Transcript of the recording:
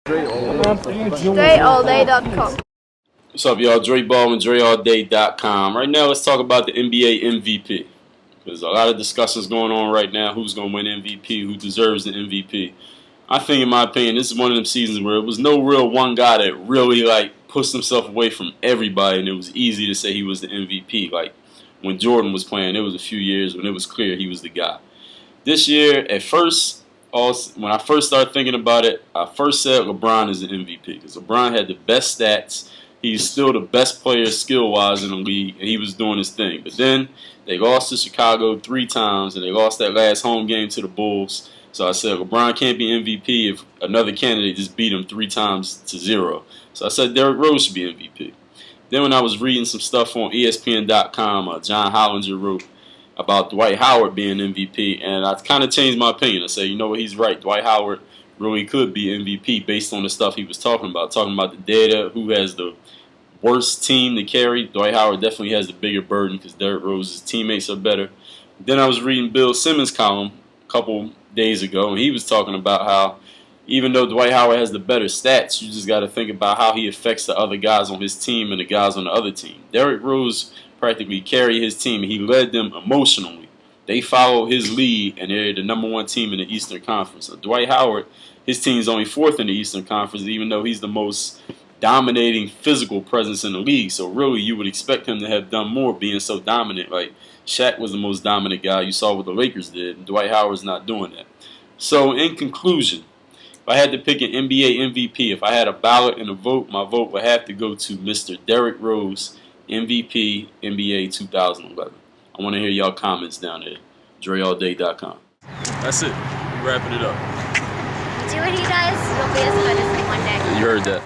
DreAllDay.com. What's up, y'all? Dre Baldwin, DreAllDay.com. Right now, let's talk about the NBA MVP. There's a lot of discussions going on right now. Who's going to win MVP? Who deserves the MVP? I think, in my opinion, this is one of them seasons where it was no real one guy that really pushed himself away from everybody, and it was easy to say he was the MVP. Like when Jordan was playing, it was a few years when it was clear he was the guy. This year, at first, when I first started thinking about it, I first said LeBron is the MVP because LeBron had the best stats. He's still the best player skill-wise in the league, and he was doing his thing. But then they lost to Chicago 3 times, and they lost that last home game to the Bulls. So I said LeBron can't be MVP if another candidate just beat him 3 times to 0. So I said Derrick Rose should be MVP. Then when I was reading some stuff on ESPN.com, John Hollinger wrote about Dwight Howard being MVP, and I kind of changed my opinion. I said, you know what, he's right. Dwight Howard really could be MVP based on the stuff he was talking about the data, who has the worst team to carry. Dwight Howard definitely has the bigger burden because Derrick Rose's teammates are better. Then I was reading Bill Simmons' column a couple days ago, and he was talking about how even though Dwight Howard has the better stats, you just got to think about how he affects the other guys on his team and the guys on the other team. Derrick Rose practically carried his team, and he led them emotionally. They followed his lead, and they're the #1 team in the Eastern Conference. So Dwight Howard, his team's only 4th in the Eastern Conference, even though he's the most dominating physical presence in the league. So really, you would expect him to have done more, being so dominant. Like Shaq was the most dominant guy. You saw what the Lakers did, and Dwight Howard's not doing that. So in conclusion, if I had to pick an NBA MVP, if I had a ballot and a vote, my vote would have to go to Mr. Derrick Rose, MVP, NBA 2011. I want to hear y'all comments down there. DreAllDay.com. That's it. We're wrapping it up. Do what he does, you'll be as good as him one day. You heard that.